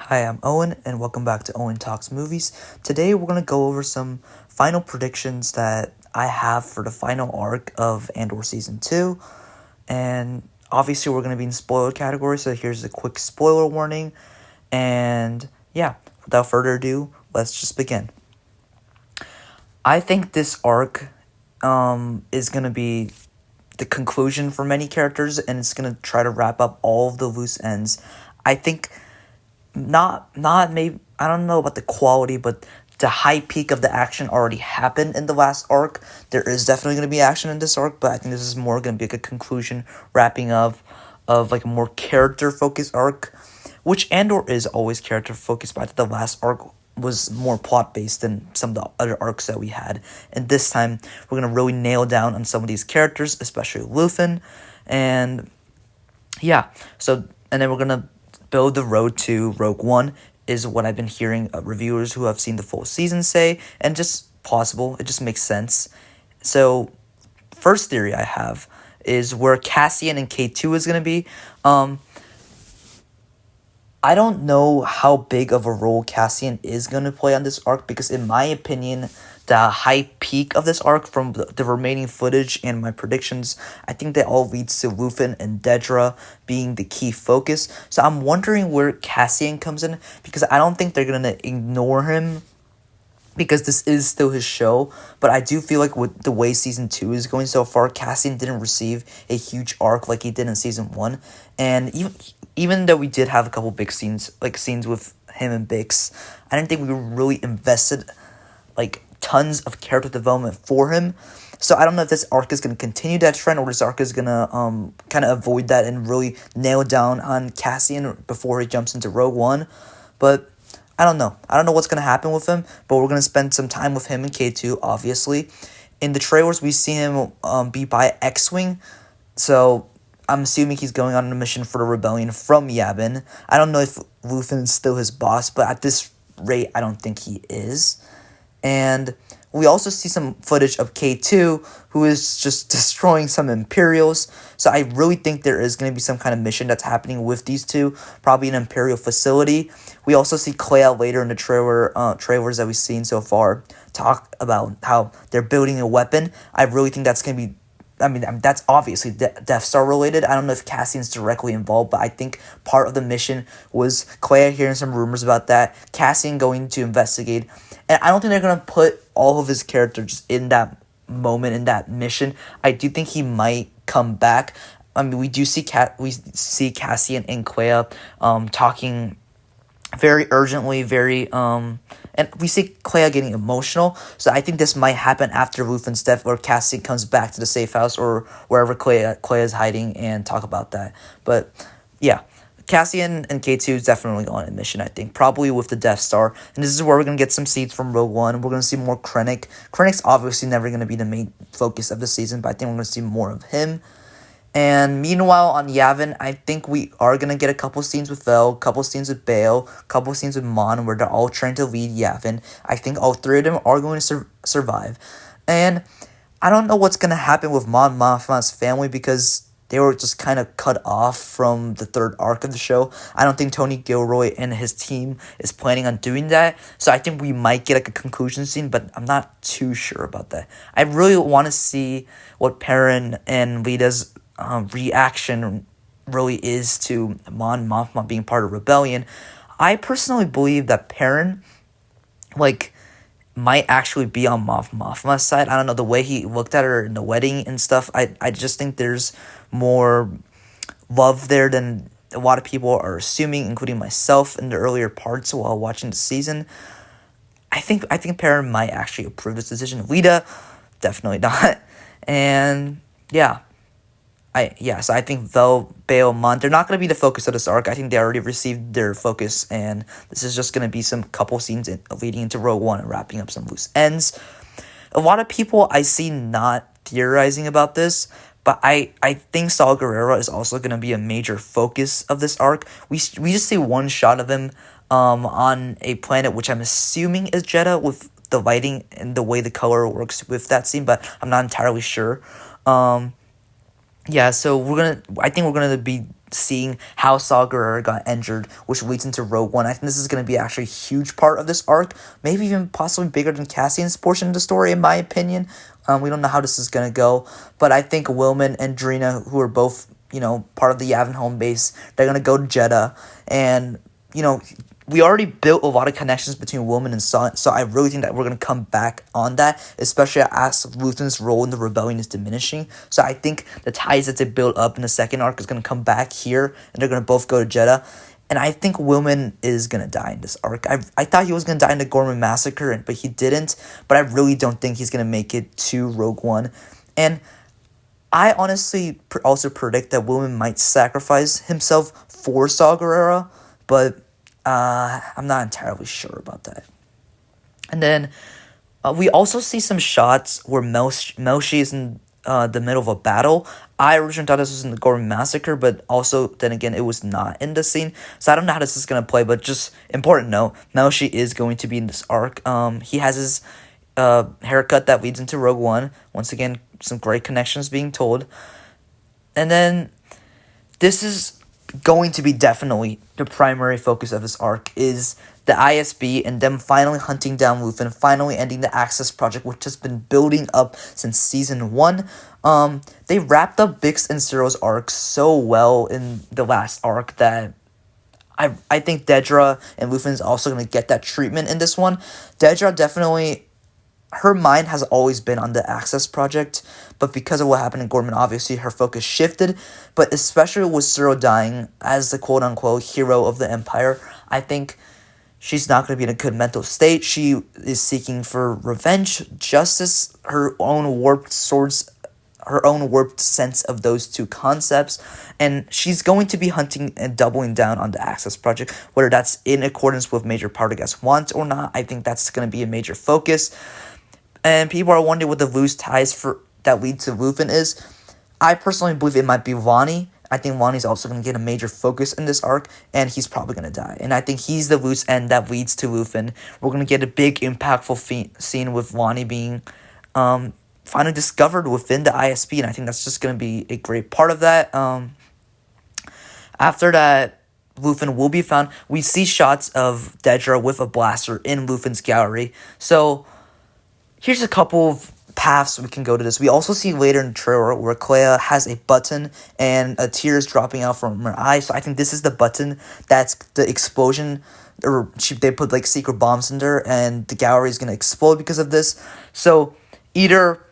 Hi, I'm Owen, and welcome back to Owen Talks Movies. Today, we're going to go over some final predictions that I have for the final arc of Andor Season 2. And obviously, we're going to be in spoiler category, so here's a quick spoiler warning. And yeah, without further ado, let's just begin. I think this arc is going to be the conclusion for many characters, and it's going to try to wrap up all of the loose ends. I think not maybe, I don't know about the quality, but the high peak of the action already happened in the last arc. There is definitely going to be action in this arc, but I think this is more going to be like a conclusion, wrapping up of like a more character focused arc, which Andor is always character focused, but I think the last arc was more plot based than some of the other arcs that we had. And this time we're going to really nail down on some of these characters, especially Luthien. And yeah, and then we're going to build the road to Rogue One, is what I've been hearing reviewers who have seen the full season say, and just plausible. It just makes sense. So, first theory I have is where Cassian and K2 is going to be. I don't know how big of a role Cassian is going to play on this arc, because in my opinion, the high peak of this arc from the remaining footage and my predictions, I think that all leads to Luthien and Dedra being the key focus. So I'm wondering where Cassian comes in, because I don't think they're going to ignore him, because this is still his show. But I do feel like with the way Season 2 is going so far, Cassian didn't receive a huge arc like he did in Season 1. And even though we did have a couple big scenes, like scenes with him and Bix, I didn't think we were really invested like tons of character development for him. So I don't know if this arc is going to continue that trend, or this arc is going to kind of avoid that and really nail down on Cassian before he jumps into Rogue One. But I don't know. I don't know what's going to happen with him, but we're going to spend some time with him and K2, obviously. In the trailers, we see him be by X-Wing, so I'm assuming he's going on a mission for the rebellion from Yavin. I don't know if Luthien is still his boss, but at this rate, I don't think he is. And we also see some footage of K2, who is just destroying some Imperials. So I really think there is going to be some kind of mission that's happening with these two, probably an Imperial facility. We also see Clea later in the trailers that we've seen so far talk about how they're building a weapon. I really think that's going to be, that's obviously Death Star related. I don't know if Cassian's directly involved, but I think part of the mission was Clea hearing some rumors about that, Cassian going to investigate. And I don't think they're going to put all of his characters in that moment, in that mission. I do think he might come back. I mean, we see Cassian and Clea talking very urgently, and we see Clea getting emotional. So I think this might happen after Luthen's death, where Cassian comes back to the safe house or wherever Clea is hiding and talk about that. But yeah, Cassian and K2 is definitely on a mission, I think, probably with the Death Star. And this is where we're going to get some scenes from Rogue One. We're going to see more Krennic. Krennic's obviously never going to be the main focus of the season, but I think we're going to see more of him. And meanwhile, on Yavin, I think we are going to get a couple scenes with Vel, a couple scenes with Bail, a couple scenes with Mon, where they're all trying to lead Yavin. I think all three of them are going to survive. And I don't know what's going to happen with Mon Mothma's family, because they were just kind of cut off from the third arc of the show. I don't think Tony Gilroy and his team is planning on doing that. So I think we might get like a conclusion scene, but I'm not too sure about that. I really want to see what Perrin and Lita's reaction really is to Mon Mothma being part of Rebellion. I personally believe that Perrin, might actually be on Mothma's side. I don't know, the way he looked at her in the wedding and stuff. I just think there's more love there than a lot of people are assuming, including myself in the earlier parts while watching the season. I think Perrin might actually approve this decision. Lita, definitely not. And yeah. So I think Vel, Bail, Mon, they're not going to be the focus of this arc. I think they already received their focus, and this is just going to be some couple scenes leading into Rogue One and wrapping up some loose ends. A lot of people I see not theorizing about this, but I think Saw Gerrera is also going to be a major focus of this arc. We just see one shot of him on a planet, which I'm assuming is Jedha, with the lighting and the way the color works with that scene, but I'm not entirely sure. Yeah, so I think we're gonna be seeing how Saw Gerrera got injured, which leads into Rogue One. I think this is going to be actually a huge part of this arc, maybe even possibly bigger than Cassian's portion of the story, in my opinion. We don't know how this is going to go, but I think Wilman and Drina, who are both, part of the Yavin home base, they're going to go to Jedha, and, we already built a lot of connections between Wilman and Saw, so I really think that we're going to come back on that, especially as Luthen's role in the rebellion is diminishing. So I think the ties that they built up in the second arc is going to come back here, and they're going to both go to Jedha. And I think Wilman is going to die in this arc. I thought he was going to die in the Gorman Massacre, but he didn't. But I really don't think he's going to make it to Rogue One. And I honestly also predict that Wilman might sacrifice himself for Saw Gerrera, but I'm not entirely sure about that. And then we also see some shots where Melshi is in the middle of a battle. I originally thought this was in the Gorman Massacre, but also, then again, it was not in the scene. So I don't know how this is going to play, but just important note, Melshi is going to be in this arc. He has his haircut that leads into Rogue One. Once again, some great connections being told. And then this is going to be definitely the primary focus of this arc, is the ISB and them finally hunting down Luthien, finally ending the Access Project, which has been building up since Season 1. They wrapped up Bix and Cyril's arc so well in the last arc that I think Dedra and Luthien is also going to get that treatment in this one. Dedra definitely, her mind has always been on the Access Project, but because of what happened in Gorman, obviously her focus shifted. But especially with Cyril dying as the quote-unquote hero of the Empire, I think she's not going to be in a good mental state. She is seeking for revenge, justice, her own warped sense of those two concepts, and she's going to be hunting and doubling down on the Access Project, whether that's in accordance with Major Partagas wants or not. I think that's going to be a major focus. And people are wondering what the loose ties that lead to Luthien is. I personally believe it might be Lonnie. I think Lonnie's also going to get a major focus in this arc, and he's probably going to die. And I think he's the loose end that leads to Luthien. We're going to get a big, impactful scene with Lonnie being finally discovered within the ISB, and I think that's just going to be a great part of that. After that, Luthien will be found. We see shots of Dedra with a blaster in Luthen's gallery. So here's a couple of paths we can go to this. We also see later in the trailer where Clea has a button and a tear is dropping out from her eye. So I think this is the button that's the explosion, or they put like secret bombs in there, and the gallery is going to explode because of this. So either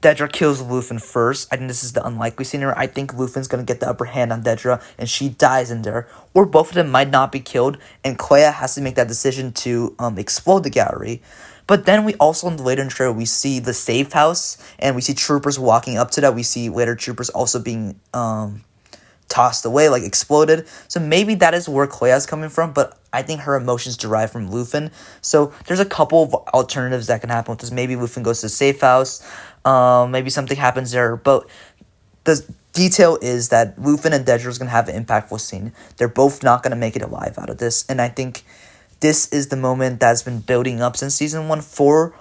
Dedra kills Luthien first. I think this is the unlikely scenario. I think Luthen's going to get the upper hand on Dedra, and she dies in there. Or both of them might not be killed, and Clea has to make that decision to explode the gallery. But then we also, later in the trailer, we see the safe house, and we see troopers walking up to that. We see later troopers also being tossed away, like exploded. So maybe that is where Clea is coming from, but I think her emotions derive from Luthien. So there's a couple of alternatives that can happen with this. Maybe Luthien goes to the safe house. Maybe something happens there. But the detail is that Luthien and Dedra is going to have an impactful scene. They're both not going to make it alive out of this. And I think this is the moment that's been building up since Season 1 for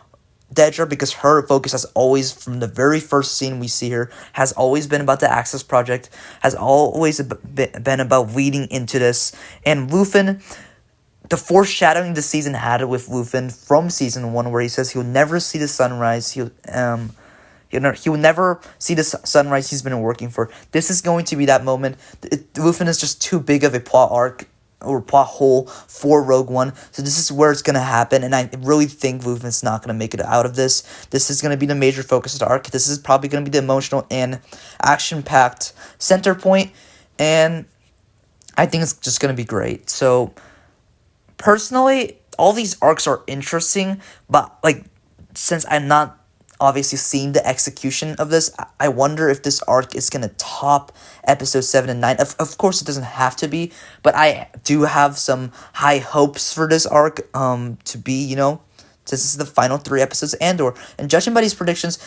Dedra, because her focus has always, from the very first scene we see her, has always been about the Access Project, has always been about leading into this. And Luthien, the foreshadowing the season had with Luthien from Season 1, where he says he'll never see the sunrise, he will never see the sunrise he's been working for. This is going to be that moment. Luthien is just too big of a plot arc or plot hole for Rogue One. So this is where it's going to happen, and I really think Luthen's not going to make it out of this. This is going to be the major focus of the arc. This is probably going to be the emotional and action-packed center point, and I think it's just going to be great. So, personally, all these arcs are interesting, but, since I'm not obviously seeing the execution of this, I wonder if this arc is going to top episode 7 and 9. Of course, it doesn't have to be, but I do have some high hopes for this arc to be, this is the final 3 episodes of ANDOR. And judging by these predictions,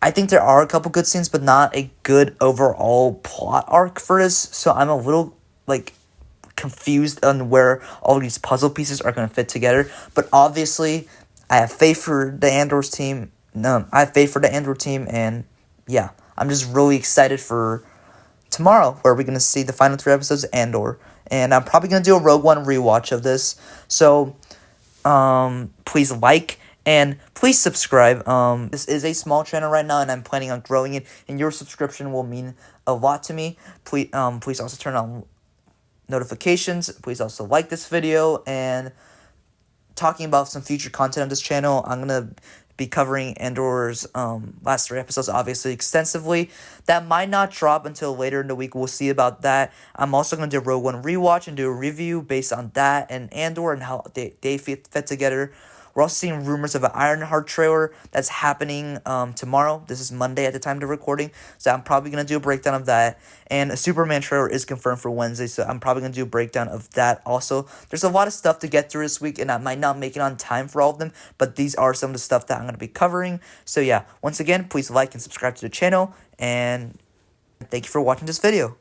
I think there are a couple good scenes, but not a good overall plot arc for this. So I'm a little, confused on where all these puzzle pieces are going to fit together. But obviously, I have faith for the Andor team. And yeah, I'm just really excited for tomorrow, where we're gonna see the final 3 episodes of Andor, and I'm probably gonna do a Rogue One rewatch of this. So, please like and please subscribe. This is a small channel right now, and I'm planning on growing it. And your subscription will mean a lot to me. Please also turn on notifications. Please also like this video, and talking about some future content on this channel. I'm gonna be covering Andor's last 3 episodes, obviously, extensively. That might not drop until later in the week. We'll see about that. I'm also going to do a Rogue One rewatch and do a review based on that and Andor and how they fit together. We're also seeing rumors of an Ironheart trailer that's happening tomorrow. This is Monday at the time of the recording, so I'm probably going to do a breakdown of that. And a Superman trailer is confirmed for Wednesday, so I'm probably going to do a breakdown of that also. There's a lot of stuff to get through this week, and I might not make it on time for all of them, but these are some of the stuff that I'm going to be covering. So yeah, once again, please like and subscribe to the channel, and thank you for watching this video.